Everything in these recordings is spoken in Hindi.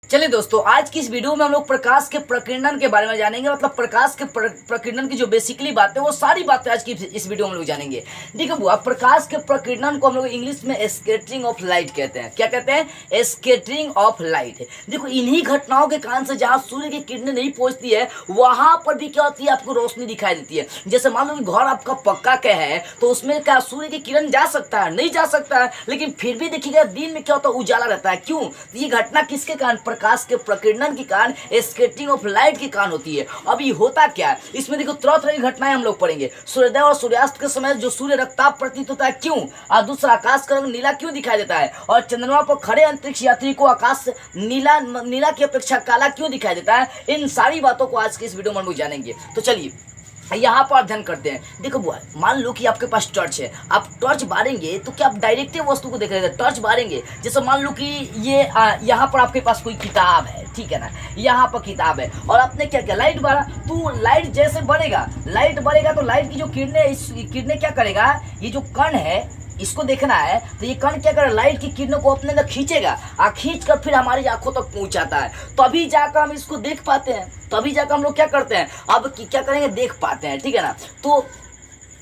चलिए दोस्तों, आज की इस वीडियो में हम लोग प्रकाश के प्रकीर्णन के बारे में जानेंगे। मतलब प्रकाश के प्रकीर्णन की जो बेसिकली बातें, वो सारी बातें आज की इस वीडियो में हम लोग जानेंगे। देखो बुआ, प्रकाश के प्रकीर्णन को हम लोग इंग्लिश में स्कैटरिंग ऑफ लाइट कहते हैं। क्या कहते हैं? Scattering of light. देखो, इन्हीं घटनाओं के कारण से जहाँ सूर्य की किरणें नहीं पहुंचती है, वहां पर भी क्या होती है, आपको रोशनी दिखाई देती है। जैसे मान लो कि घर आपका पक्का का है, तो उसमें क्या सूर्य की किरण जा सकता है? नहीं जा सकता है, लेकिन फिर भी देखिएगा दिन में क्या होता है, उजाला रहता है। क्यों? तो ये घटना किसके कारण? प्रकाश के प्रकीर्णन के कारण, स्कैटरिंग ऑफ लाइट के कारण होती है। अब ये होता क्या है, इसमें देखो तरह तरह की घटनाएं हम लोग पढ़ेंगे। सूर्योदय और सूर्यास्त के समय जो सूर्य रक्ताप प्रतीत होता है, क्यों? और दूसरा, आकाश का रंग नीला क्यों दिखाई देता है? और चंद्रमा पर खड़े अंतरिक्ष यात्री को आकाश नीला की अपेक्षा काला क्यों दिखाई देता है? इन सारी बातों को आज के इस वीडियो में हम जानेंगे। तो चलिए यहाँ पर अध्ययन करते हैं। देखो बुआ, मान लो कि आपके पास टॉर्च है, आप टॉर्च बारेंगे तो क्या आप डायरेक्टिव वस्तु को देख रहे थे? टॉर्च बारेंगे, जैसे मान लो कि ये यहाँ पर आपके पास कोई किताब है, ठीक है ना, यहाँ पर किताब है, और आपने क्या किया, लाइट बारा। तो लाइट जैसे बढ़ेगा, तो लाइट की जो किरणें क्या करेगा, ये जो कण है इसको देखना है, तो ये कण क्या करे, लाइट की किरणों को अपने अंदर खींचेगा, और खींच कर फिर हमारी आंखों तक पहुंचाता है। तभी जाकर हम इसको देख पाते हैं, तभी जाकर हम लोग क्या करते हैं, अब क्या करेंगे, देख पाते हैं, ठीक है ना। तो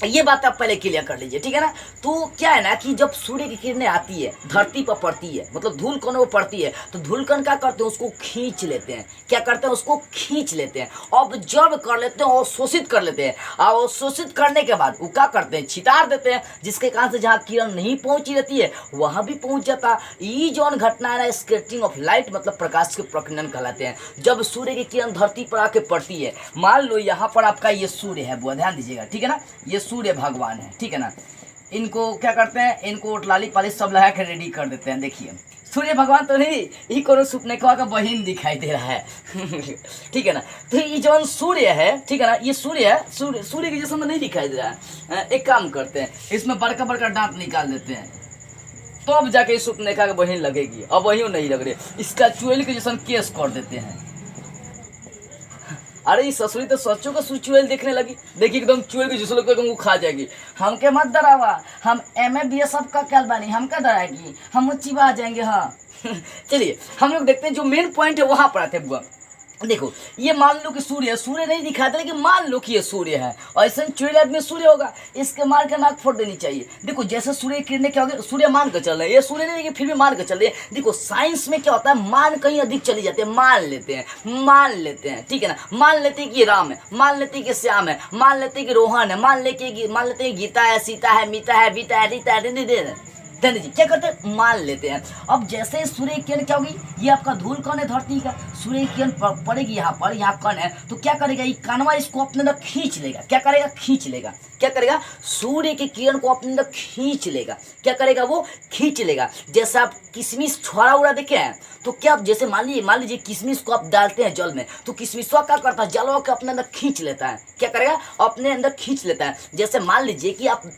ये बात आप पहले क्लियर कर लीजिए, ठीक है ना। तो क्या है ना कि जब सूर्य की किरणें आती है, धरती पर पड़ती है, मतलब धूल कणों पर पड़ती है, तो धूल कण क्या करते हैं, उसको खींच लेते हैं। क्या करते हैं? उसको खींच लेते हैं, ऑब्जर्व कर लेते हैं और शोषित कर लेते हैं। और शोषित करने के बाद वो क्या करते हैं, छितार देते हैं, जिसके कारण से जहाँ किरण नहीं पहुंची रहती है वहां भी पहुंच जाता है। ये जो घटना है ना, स्कैटरिंग ऑफ लाइट मतलब प्रकाश के प्रकीर्णन कहलाते हैं। जब सूर्य की किरण धरती पर आके पड़ती है, मान लो यहाँ पर आपका ये सूर्य है, वो ध्यान दीजिएगा, ठीक है ना, ये सूर्य भगवान है, ठीक है ना। इनको क्या करते हैं, इनको लाली पालिश सब लगा के रेडी कर देते हैं। देखिए, सूर्य भगवान तो नहीं, ये कोनो सुपनेकवा का बहिन दिखाई दे रहा है ठीक है ना। तो ये जो सूर्य है, ठीक है ना, ये सूर्य है, सूर्य के जैसा नहीं दिखाई दे रहा है। एक काम करते हैं, इसमें बड़का बड़का दांत निकाल देते हैं, तो अब जाके सुपनेका का बहिन लगेगी। अब वही नहीं लग रही, इसका चुएल के जैसा केस कर देते हैं। अरे ये ससुरी तो सच्चों का चुड़ैल देखने लगी, देखिए एकदम चुड़ैल की जिसको लगता है खा जाएगी। हमके मत डरावा, हम MA BS सब का क्या बानी, हमका डराएगी, हम चिबा जाएंगे। हाँ चलिए हम लोग देखते हैं जो मेन पॉइंट है वहां पर आते हैं बुआ। देखो, ये मान लो कि सूर्य है, सूर्य नहीं दिखाता, लेकिन मान लो कि ये सूर्य है, और ऐसे चुड़ैल आदमी सूर्य होगा, इसके मार के नाक फोड़ देनी चाहिए। देखो, जैसे सूर्य किरणें क्या होगी, सूर्य मान कर चल रहे हैं, ये सूर्य नहीं, लेकिन फिर भी मान कर चल रहे हैं। देखो, साइंस में क्या होता है, मान कहीं अधिक चली जाती है, मान लेते हैं, ठीक है ना। मान लेते हैं कि राम है, मान लेते हैं कि श्याम है, मान लेते हैं कि रोहन है, मान लेते हैं गीता है, सीता है, मीता है, बीता है, रीता है, धन्य जी क्या करते हैं, मान लेते हैं। अब जैसे सूर्य की किरण क्या होगी, ये आपका धूल कण है धरती का, सूर्य की किरण पड़ेगी यहाँ पर, यहाँ कण है, तो क्या करेगा, ये कणवा इसको अपने अंदर खींच लेगा। क्या करेगा, खींच लेगा। क्या करेगा, सूर्य की किरण को अपने अंदर खींच लेगा। क्या करेगा, वो खींच लेगा। जैसे आप किशमिश छोड़ा उड़ा देखे हैं, तो क्या आप जैसे मान लीजिए किशमिश को आप डालते हैं जल में, तो किशमिशवा क्या करता है, जलवा के अपने अंदर खींच लेता है। क्या करेगा, अपने अंदर खींच लेता है। जैसे मान लीजिए कि आप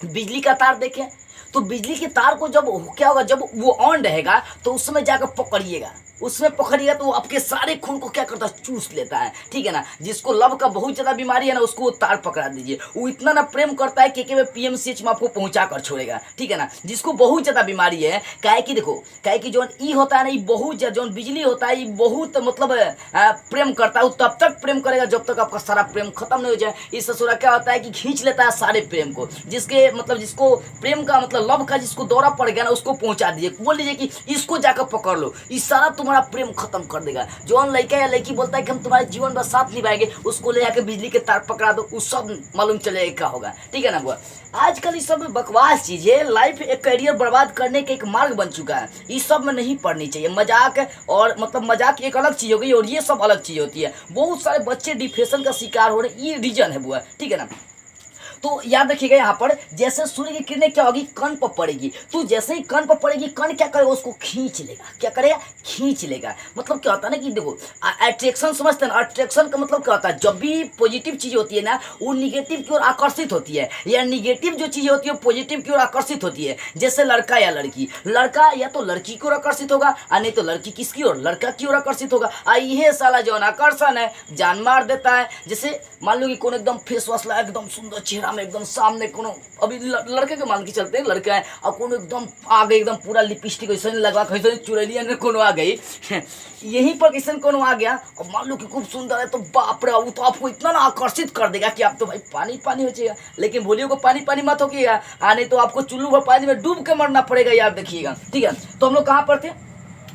बिजली का तार देखें, तो बिजली के तार को जब क्या होगा, जब वो ऑन रहेगा तो उस समय जाकर पकड़िएगा, उसमें पकड़िएगा तो वो आपके सारे खून को क्या करता है, चूस लेता है, ठीक है ना। जिसको लव का बहुत ज़्यादा बीमारी है ना, उसको वो तार पकड़ा दीजिए, वो इतना ना प्रेम करता है कि PMCH में आपको पहुंचा कर छोड़ेगा, ठीक है ना। जिसको बहुत ज़्यादा बीमारी है, काहे कि देखो, काहे कि जो ई होता है ना, ये बहुत जो बिजली होता है, ये बहुत मतलब प्रेम करता है, वो तब तक प्रेम करेगा जब तक आपका सारा प्रेम खत्म नहीं हो जाए। इस ससुरा क्या होता है कि खींच लेता है सारे प्रेम को, जिसके मतलब जिसको प्रेम का मतलब लव का जिसको दौरा पड़ गया ना, उसको पहुंचा दीजिए, बोल दीजिए कि इसको जाकर पकड़ लो, इस सारा तुम्हारा प्रेम खत्म कर देगा। जो लड़का या लड़की बोलता है कि हम तुम्हारे जीवन भर साथ निभाएंगे, उसको ले जाकर बिजली के तार पकड़ा दो, उस सब मालूम चलेगा क्या होगा, ठीक है ना बुआ। आजकल इस सब बकवास चीज है, लाइफ एक करियर बर्बाद करने का एक मार्ग बन चुका है, इस सब में नहीं पढ़नी चाहिए। मजाक और मतलब मजाक एक अलग चीज हो गई, और ये सब अलग चीज होती है। बहुत सारे बच्चे डिप्रेशन का शिकार हो रहे हैं, ये रीजन है बुआ, ठीक है ना। तो याद रखिएगा, यहाँ पर जैसे सूर्य की किरणें क्या होगी, कण पर पड़ेगी, तो जैसे ही कण पर पड़ेगी, कण क्या करेगा, उसको खींच लेगा। क्या करेगा, खींच लेगा। मतलब क्या होता है ना कि देखो, अट्रैक्शन समझते हैं ना, अट्रैक्शन का मतलब क्या होता है, जब भी पॉजिटिव चीज होती है ना, वो निगेटिव की ओर आकर्षित होती है, या निगेटिव जो चीज होती है वो पॉजिटिव की ओर आकर्षित होती है। जैसे लड़का या लड़की, लड़का या तो लड़की की ओर आकर्षित होगा, और नहीं तो लड़की किसकी ओर, लड़का की ओर आकर्षित होगा। ये साला जो आकर्षण है जान मार देता है। जैसे मान लो कि कौन एकदम फेस वॉश लगा, एकदम सुंदर चेहरा कैमरा में एकदम सामने कोनो अभी लड़के के मान के चलते हैं, लड़का है और कोनो एकदम आगे एकदम पूरा लिपस्टिक ऐसे लगा कैसे चुड़ैलिया ने कोनो आ गई यहीं पर किसी कोनो आ गया और मान लो कि खूब सुंदर है तो बाप रे वो तो आपको इतना ना आकर्षित कर देगा कि आप तो भाई पानी पानी हो जाएगा। लेकिन बोलियो को पानी पानी मत होगा, आने तो आपको चुल्लू भर पानी में डूब के मरना पड़ेगा यार, देखिएगा। ठीक है, तो हम लोग कहाँ पर थे,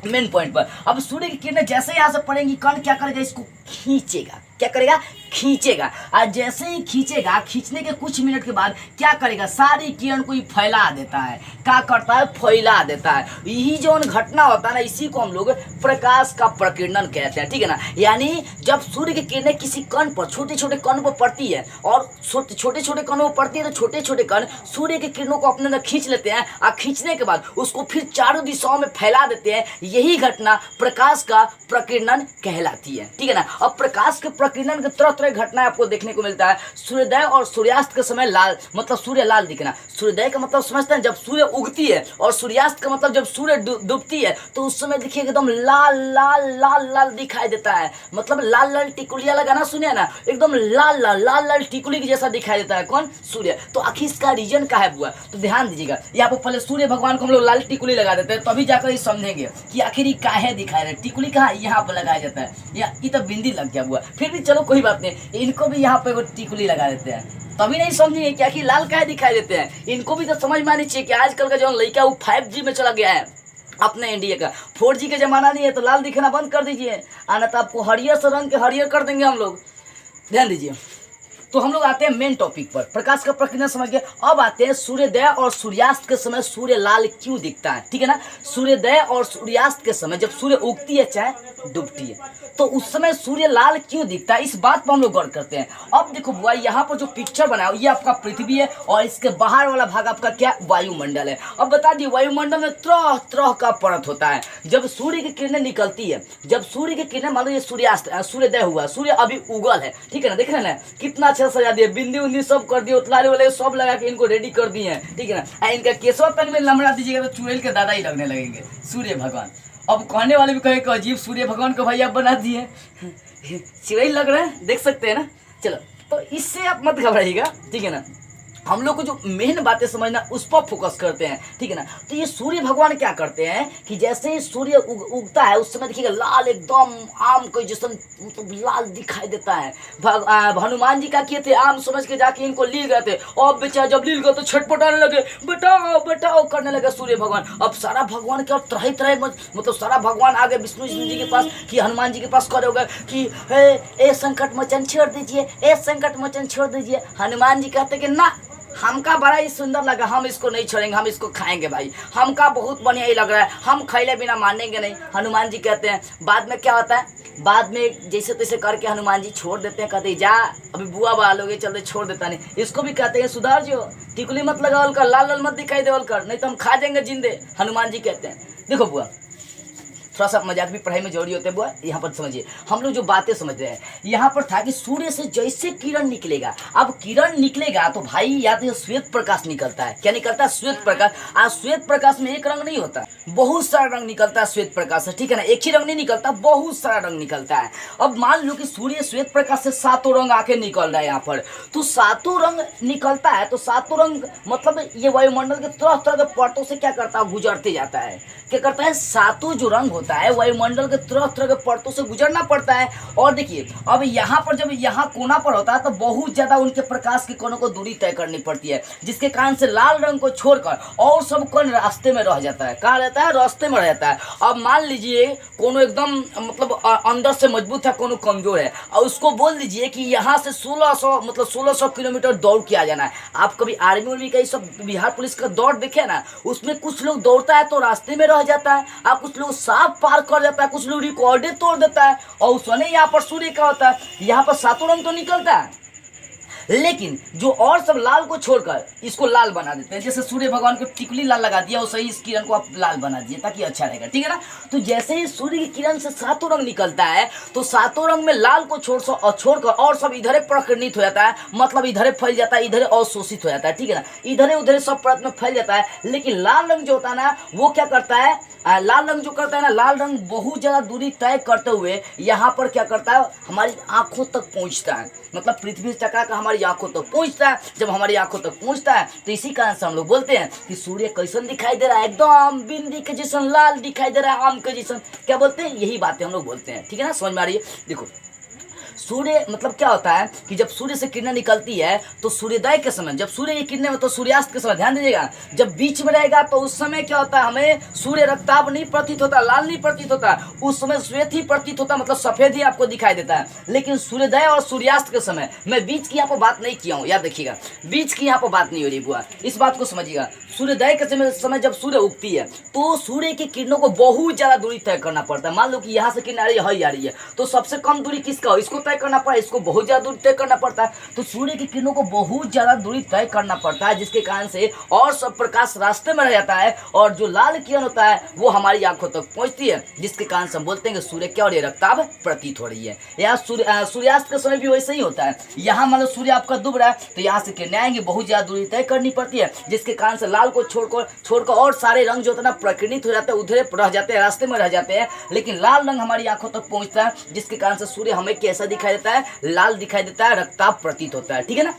मेन पॉइंट पर। अब सूर्य की किरणें जैसे यहाँ से पड़ेंगी, कण क्या करेगा, इसको खींचेगा। क्या करेगा, खींचेगा। और जैसे ही खींचेगा, खींचने के कुछ मिनट के बाद क्या करेगा, सारी किरण को ही फैला देता है। क्या करता है, फैला देता है। यही जो घटना होता है ना, इसी को हम लोग प्रकाश का प्रकीर्णन कहते हैं। ठीक है ना, यानी जब सूर्य की किरणें किसी कण पर, छोटे छोटे कण पर पड़ती है और छोटे छोटे कणों पर पड़ती है, तो छोटे छोटे कण सूर्य की किरणों को अपने अंदर खींच लेते हैं और खींचने के बाद उसको फिर चारों दिशाओं में फैला देते हैं। यही घटना प्रकाश का प्रकीर्णन कहलाती है। ठीक है ना, अब प्रकाश के प्रकीर्णन के तरह तरह घटनाएं आपको देखने को मिलता है। सूर्योदय और सूर्यास्त के समय लाल, मतलब सूर्य लाल दिखना। सूर्योदय का मतलब समझते हैं, जब सूर्य उगती है, और सूर्यास्त का मतलब जब सूर्य डूबती है, तो उस समय देखिए एकदम लाल लाल लाल लाल दिखाई देता है। मतलब लाल लाल टिकुलिया लगाना सुनिए ना, एकदम लाल लाल लाल लाल टिकुली की जैसा दिखाई देता है। कौन, सूर्य। तो आखिर इसका रीजन क्या है बुआ, तो ध्यान दीजिएगा। यहाँ पर पहले सूर्य भगवान को हम लोग लाल टिकुली लगा देते हैं, तभी जाकर ये समझेंगे कि आखिर काहे दिखाई दे। टिकुली कहाँ, यहाँ पर लगाया जाता है। या ये तो बिंदी लग गया बुआ, फिर भी चलो कोई बात नहीं, इनको भी यहाँ पे वो टिकुली लगा देते हैं, तभी नहीं समझिए क्या कि लाल काहे दिखाई देते हैं। इनको भी तो समझ में आनी चाहिए कि आजकल का जो लड़का वो 5G में चला गया है अपने इंडिया का। 4G का जमाना नहीं है, तो लाल दिखना बंद कर दीजिए, आना तो आपको हरियर से रंग के हरियर कर देंगे हम लोग। ध्यान दीजिए। तो हम लोग आते हैं मेन टॉपिक पर, प्रकाश का प्रकीर्णन समझ गए। अब आते हैं सूर्योदय और सूर्यास्त के समय सूर्य लाल क्यों दिखता है। ठीक है ना, सूर्योदय और सूर्यास्त के समय जब सूर्य उगती है चाहे डूबती है, तो उस समय सूर्य लाल क्यों दिखता है, इस बात पर हम लोग गौर करते हैं। अब देखो बुआ, यहाँ पर जो पिक्चर बना है ये आपका पृथ्वी है और इसके बाहर वाला भाग आपका क्या, वायुमंडल है। अब बता दिए, वायुमंडल में तरह तरह का परत होता है। जब सूर्य की किरणें निकलती है, जब सूर्य की किरणें, मान लो ये सूर्यास्त, सूर्योदय हुआ, सूर्य अभी उगल है। ठीक है ना, देख रहे हैं ना कितना अच्छा सजा दिए, बिंदी उंदी सब कर दिए, उतलारे वाले सब लगा के इनको रेडी कर दिए हैं। ठीक है ना, इनका केसवा पेन में लमड़ा दीजिएगा तो चुड़ैल के दादा ही लगने लगेंगे, सूर्य भगवान। अब कहने वाले भी कहे अजीब, सूर्य भगवान को भाई आप बना दिए, चिड़ै लग रहे हैं, देख सकते हैं ना। चलो, तो इससे आप मत घबराइएगा। ठीक है ना, हम लोग को जो मेन बातें समझना उस पर फोकस करते हैं। ठीक है ना, तो ये सूर्य भगवान क्या करते हैं कि जैसे ही सूर्य उगता है उस समय देखिएगा लाल एकदम आम को जैसे मतलब लाल दिखाई देता है। हनुमान जी क्या किए थे, आम समझ के जाके इनको लील गए थे, और बेचारा जब लील गए तो छटपटाने लगे, बेटाओ बेटाओ करने लगे सूर्य भगवान। अब सारा भगवान के और तरह तरह मतलब सारा भगवान आ गए विष्णु जी के पास कि हनुमान जी के पास खड़े हो गए कि ए संकट मोचन छोड़ दीजिए, ए संकट मोचन छोड़ दीजिए। हनुमान जी कहते कि ना, हमका बड़ा ही सुंदर लगा, हम इसको नहीं छोड़ेंगे, हम इसको खाएंगे भाई, हमका बहुत बढ़िया ही लग रहा है, हम खैले बिना मानेंगे नहीं। हनुमान जी कहते हैं, बाद में क्या होता है, बाद में जैसे तैसे करके हनुमान जी छोड़ देते हैं, कहते हैं जा अभी बुआ बालोगे चलते, छोड़ देता नहीं। इसको भी कहते हैं सुधार जो, टिकुली मत लगावल कर, लाल लाल मत दिखाई देवल कर, नहीं तो हम खा जाएंगे जिंदे। हनुमान जी कहते हैं। देखो बुआ, थोड़ा सा मजाक भी पढ़ाई में जरूरी होते हैं बुआ, यहाँ पर समझिए। हम लोग जो बातें समझ रहे हैं, यहाँ पर था कि सूर्य से जैसे किरण निकलेगा, अब किरण निकलेगा तो भाई या तो श्वेत प्रकाश निकलता है। क्या निकलता है, श्वेत प्रकाश। आज श्वेत प्रकाश में एक रंग नहीं होता, बहुत सारा रंग निकलता है श्वेत प्रकाश से। ठीक है ना, एक ही रंग नहीं निकलता, बहुत सारा रंग निकलता है। अब मान लो कि सूर्य श्वेत प्रकाश से 7 रंग आके निकल रहा है यहाँ पर, तो 7 रंग निकलता है, तो 7 रंग मतलब ये वायुमंडल के तरह तरह के परतों से क्या करता है, गुजरते जाता है। क्या करता है, 7 जो रंग होता है वायुमंडल के तरह तरह के परतों से गुजरना पड़ता है। और देखिए, अब यहाँ पर जब यहाँ कोना पर होता है तो बहुत ज्यादा उनके प्रकाश के कणों को दूरी तय करनी पड़ती है, जिसके कारण से लाल रंग को छोड़कर और सब कण रास्ते में रह जाता है। कहाँ रहता है, रास्ते में रह जाता है। अब मान लीजिए कोनो एकदम मतलब अंदर से मजबूत है, कोनो कमजोर है, और उसको बोल दीजिए कि यहाँ से 1600 किलोमीटर दौड़ के आ जाना है। आप कभी आर्मी उर्मी का, सब बिहार पुलिस का दौड़ देखे ना, उसमें कुछ लोग दौड़ता है तो रास्ते में रह जाता है, और कुछ लोग साफ पार कर जाता है, कुछ लोग रिकॉर्डे तोड़ देता है। और उसने यहाँ पर सूर्य का होता है, यहाँ पर 7 रंग तो निकलता है, लेकिन जो और सब लाल को छोड़कर इसको लाल बना देते हैं। जैसे सूर्य भगवान को टिकुली लाल लगा दिया, वैसे ही इस किरण को आप लाल बना दीजिए ताकि अच्छा रहेगा। ठीक है ना, तो जैसे ही सूर्य की किरण से 7 रंग निकलता है, तो 7 रंग में लाल को छोड़कर और सब इधरे प्रकीर्णित हो जाता है, मतलब इधरे फैल जाता है, इधरे अवशोषित हो जाता है। ठीक है ना, इधरे उधरे सब परत में फैल जाता है। लेकिन लाल रंग जो होता है ना, वो क्या करता है, लाल रंग जो करता है ना, लाल रंग बहुत ज्यादा दूरी तय करते हुए यहाँ पर क्या करता है, हमारी आंखों तक पहुंचता है। मतलब पृथ्वी से टकरा कर हमारी हमारी आंखों तक पहुंचता है। जब हमारी आंखों तक पहुंचता है तो इसी कारण से हम लोग बोलते हैं कि सूर्य कैसन दिखाई दे रहा है, एकदम बिंदी के जैसन लाल दिखाई दे रहा है, आम के जैसन। क्या बोलते हैं, यही बातें हम लोग बोलते हैं। ठीक है ना, समझ में आ रही है। देखो सूर्य मतलब क्या होता है कि जब सूर्य से किरणें निकलती है तो सूर्योदय के समय, जब सूर्य की किरणें में, तो सूर्यास्त के समय ध्यान दीजिएगा, जब बीच में रहेगा तो उस समय क्या होता है, हमें सूर्य रक्ताभ नहीं प्रतीत होता, लाल नहीं प्रतीत होता, उस समय श्वेत ही प्रतीत होता, मतलब सफेद ही आपको दिखाई देता है। लेकिन सूर्योदय और सूर्यास्त के समय, मैं बीच की यहाँ पर बात नहीं किया हूँ, याद रखिएगा, बीच की यहाँ पर बात नहीं हो रही बुआ, इस बात को समझिएगा। सूर्योदय के समय जब सूर्य उगती है तो सूर्य की किरणों को बहुत ज्यादा दूरी तय करना पड़ता है। मान लो कि यहाँ से किरण आ रही है तो सबसे कम दूरी किसका हो, इसको तय करना पड़ा, इसको बहुत ज्यादा दूरी तय करना पड़ता है। तो सूर्य की किरणों को बहुत ज्यादा दूरी तय करना पड़ता है, जिसके कारण से और सब प्रकाश रास्ते में रह जाता है और जो लाल किरण होता है वो हमारी आंखों तक पहुंचती है, जिसके कारण से हम बोलते हैं कि सूर्य क्या हो रही है, रक्ताभ प्रतीत हो रही है। या सूर्यास्त के समय भी वैसे ही होता है। यहाँ मान लो सूर्य आपका डूब रहा है तो यहाँ से किरणें आएंगी, बहुत ज्यादा दूरी तय करनी पड़ती है, जिसके कारण से लाल को छोड़कर और सारे रंग जो होता है ना प्रकीर्णित हो जाते हैं, उधर रह जाते हैं, रास्ते में रह जाते हैं। लेकिन लाल रंग हमारी आंखों तक पहुंचता है, जिसके कारण से सूर्य हमें कैसा दिखाई देता है, लाल दिखाई देता है, रक्ताभ प्रतीत होता है। ठीक है ना,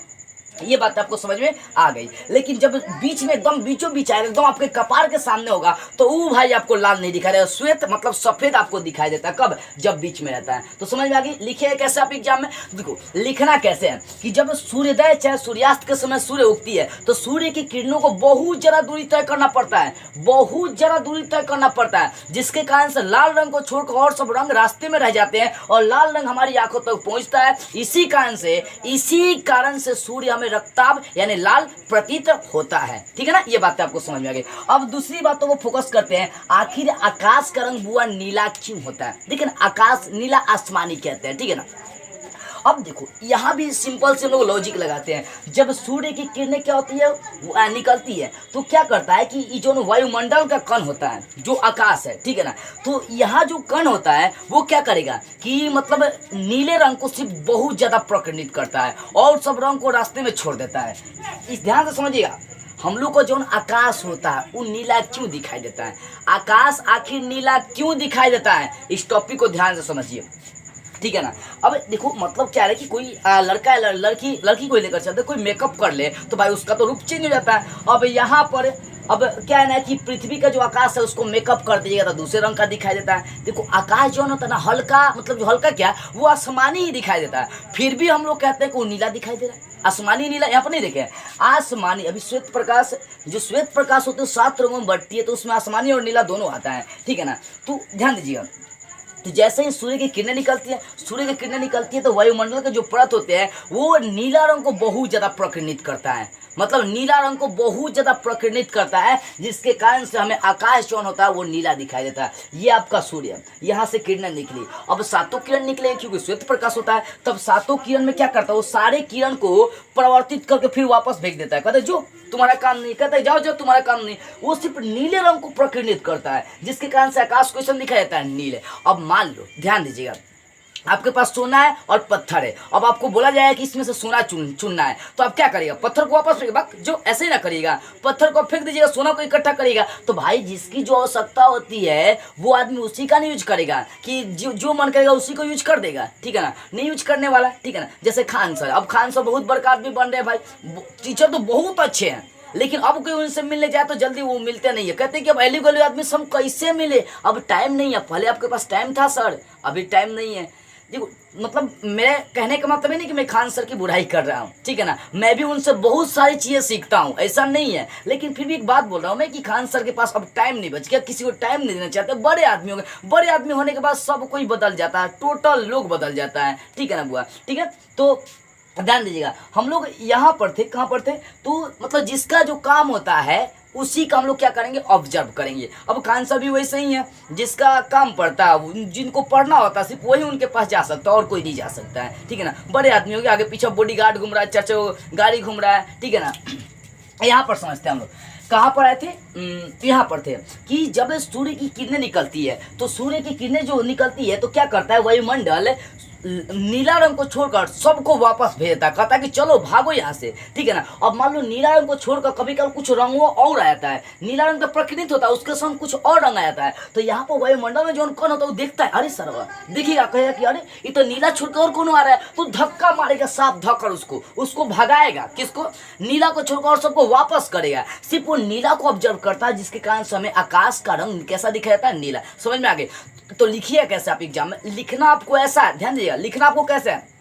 ये बात आपको समझ में आ गई। लेकिन जब बीच में एकदम बीचों बीच आएगा, एकदम आपके कपार के सामने होगा तो वो भाई आपको लाल नहीं दिखाई देगा, श्वेत मतलब सफेद आपको दिखाई देता है। कब, जब बीच में रहता है। तो समझ में आ गई। लिखे कैसे आप एग्जाम में, देखो लिखना कैसे है कि जब सूर्योदय चाहे सूर्यास्त के समय सूर्य उगती है तो सूर्य की किरणों को बहुत ज्यादा दूरी तय करना पड़ता है, बहुत ज्यादा दूरी तय करना पड़ता है, जिसके कारण से लाल रंग को छोड़कर और सब रंग रास्ते में रह जाते हैं और लाल रंग हमारी आंखों तक पहुंचता है। इसी कारण से सूर्य हमें रक्ताभ यानी लाल प्रतीत होता है। ठीक है ना, ये बात आपको समझ में आ गई। अब दूसरी बातों को फोकस करते हैं, आखिर आकाश का रंग बुआ नीला क्यों होता है। देखिए आकाश नीला आसमानी कहते हैं। ठीक है ना, अब देखो यहाँ भी सिंपल से हम लोग लॉजिक लगाते हैं। जब सूर्य की किरणें क्या होती है, निकलती है तो क्या करता है कि जो वायुमंडल का कण होता है, जो आकाश है, ठीक है ना, तो यहाँ जो कण होता है वो क्या करेगा कि मतलब नीले रंग को सिर्फ बहुत ज्यादा प्रकटित करता है और सब रंग को रास्ते में छोड़ देता है। इस ध्यान से समझिएगा, हम लोग को जो आकाश होता है वो नीला क्यों दिखाई देता है, आकाश आखिर नीला क्यों दिखाई देता है, इस टॉपिक को ध्यान से समझिए। ठीक है ना, अब देखो मतलब क्या है कि कोई लड़का या लड़की को लेकर चलते, कोई मेकअप कर ले तो भाई उसका तो रूप चेंज हो जाता है। अब यहाँ पर अब क्या है ना कि पृथ्वी का जो आकाश है उसको मेकअप कर दीजिएगा तो दूसरे रंग का दिखाई देता है। देखो आकाश जो होता है ना हल्का, मतलब जो हल्का क्या वो आसमानी ही दिखाई देता है, फिर भी हम लोग कहते हैं कि वो नीला दिखाई दे रहा है, आसमानी नीला। यहाँ पर नहीं देखे आसमानी, अभी श्वेत प्रकाश, जो श्वेत प्रकाश होते हैं 7 रंगों में बढ़ती है तो उसमें आसमानी और नीला दोनों आता है। ठीक है ना, तो ध्यान दीजिएगा। तो जैसे ही सूर्य की किरणें निकलती है तो वायुमंडल के जो परत होते हैं वो नीला रंग को बहुत ज्यादा प्रकीर्णित करता है, मतलब नीला रंग को बहुत ज्यादा प्रकीर्णित करता है, जिसके कारण से हमें आकाश जो होता है वो नीला दिखाई देता है। ये आपका सूर्य, यहाँ से किरणें निकली, अब 7 किरण निकले क्योंकि श्वेत प्रकाश होता है, तब 7 किरण में क्या करता है वो सारे किरण को परिवर्तित करके फिर वापस भेज देता है, कहते जो तुम्हारा काम नहीं, कहते जाओ तुम्हारा काम नहीं, वो सिर्फ नीले रंग को प्रकीर्णित करता है, जिसके कारण से आकाश को कैसे दिखाई देता है, नीले। अब मान लो ध्यान दीजिएगा, आपके पास सोना है और पत्थर है, अब आपको बोला जाएगा कि इसमें से सोना चुनना है, तो आप क्या करिएगा, पत्थर को वापस फेंक, जो ऐसे ही ना करिएगा, पत्थर को फेंक दीजिएगा, सोना को इकट्ठा करिएगा। तो भाई जिसकी जो आवश्यकता होती है वो आदमी उसी का नहीं यूज करेगा कि जो मन करेगा उसी को यूज कर देगा। ठीक है ना, नहीं यूज करने वाला। ठीक है ना, जैसे खान सर, अब खान सर बहुत बड़का आदमी बन रहे हैं भाई, टीचर तो बहुत अच्छे हैं, लेकिन अब कोई उनसे मिलने जाए तो जल्दी वो मिलते नहीं है, कहते हैं कि अब एली गली आदमी से हम कैसे मिले, अब टाइम नहीं है, पहले आपके पास टाइम था सर, अभी टाइम नहीं है। देखो मतलब मेरे कहने का मतलब नहीं कि मैं खान सर की बुराई कर रहा हूँ, ठीक है ना, मैं भी उनसे बहुत सारी चीज़ें सीखता हूँ, ऐसा नहीं है, लेकिन फिर भी एक बात बोल रहा हूँ मैं कि खान सर के पास अब टाइम नहीं बच गया, किसी को टाइम नहीं देना चाहते, बड़े आदमी हो गए, बड़े आदमी होने के बाद सब कोई बदल जाता है, टोटल लोग बदल जाता है। ठीक है ना बुआ, ठीक है, तो ध्यान दीजिएगा, हम लोग यहाँ पर थे, कहाँ पर थे, तो मतलब जिसका जो काम होता है उसी का हम लोग क्या करेंगे, ऑब्जर्व करेंगे। अब खान साहब भी वैसे ही है, जिसका काम पड़ता है, जिनको पढ़ना होता है सिर्फ वही उनके पास जा सकता है और कोई नहीं जा सकता है। ठीक है ना, बड़े आदमी हो गए, आगे पीछे बॉडीगार्ड घूम रहा है, चाचा गाड़ी घूम रहा है। ठीक है ना, यहाँ पर समझते हैं हम लोग कहाँ पर आए थे, यहाँ पर थे कि जब सूर्य की किरणें निकलती है तो सूर्य की किरणें जो निकलती है तो क्या करता है वायुमंडल नीला रंग को छोड़कर सबको वापस भेज देता है, कहता है कि चलो भागो यहाँ से, ठीक है ना। अब मान लो नीला रंग को छोड़कर कभी कभी कुछ रंगों और आ जाता है, नीला रंग तो प्रकृति होता है, उसके संग कुछ और रंग आ जाता है, तो यहाँ पर वायुमंडल में जो कौन होता है वो देखता है, अरे सर देखिएगा, कहेगा कि अरे ये तो नीला छोड़कर और कौन आ रहा है, तो धक्का मारेगा, साफ धक्कर उसको भगाएगा, किसको, नीला को छोड़कर और सबको वापस करेगा। सिर्फ वो नीला को ऑब्जर्व करता है, जिसके कारण से हमें आकाश का रंग कैसा दिखाई देता है, नीला। समझ में आ गए। तो लिखिए कैसे आप एग्जाम में, लिखना आपको ऐसा है, ध्यान दीजिएगा, लिखना आपको कैसे है,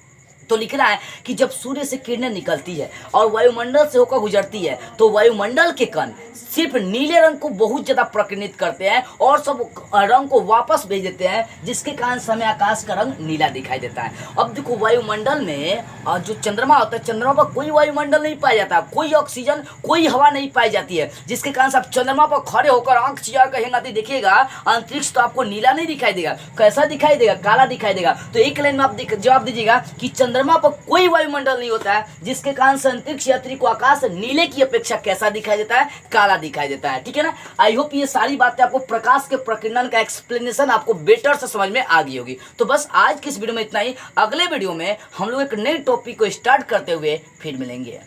तो लिखना है कि जब सूर्य से किरणें निकलती है और वायुमंडल से होकर गुजरती है तो वायुमंडल के कण सिर्फ नीले रंग को बहुत ज्यादा प्रकटित करते हैं और सब रंग को वापस भेज देते हैं, जिसके कारण से हमें आकाश का रंग नीला दिखाई देता है। अब देखो वायुमंडल में जो चंद्रमा होता है, चंद्रमा पर कोई वायुमंडल नहीं पाया जाता, कोई ऑक्सीजन कोई हवा नहीं पाई जाती है, जिसके कारण से आप चंद्रमा पर खड़े होकर आंख चिया कहेंगे देखिएगा अंतरिक्ष तो आपको नीला नहीं दिखाई देगा, कैसा दिखाई देगा, काला दिखाई देगा। तो एक लाइन में आप जवाब दीजिएगा कि चंद्रमा पर कोई वायुमंडल नहीं होता है, जिसके कारण से अंतरिक्ष यात्री को आकाश नीले की अपेक्षा कैसा दिखाई देता है, काला दिखाई देता है, ठीक है ना। आई होप ये सारी बातें आपको प्रकाश के प्रकीर्णन का एक्सप्लेनेशन आपको बेटर से समझ में आ गई होगी। तो बस आज की इस वीडियो में इतना ही, अगले वीडियो में हम लोग एक नए टॉपिक को स्टार्ट करते हुए फिर मिलेंगे।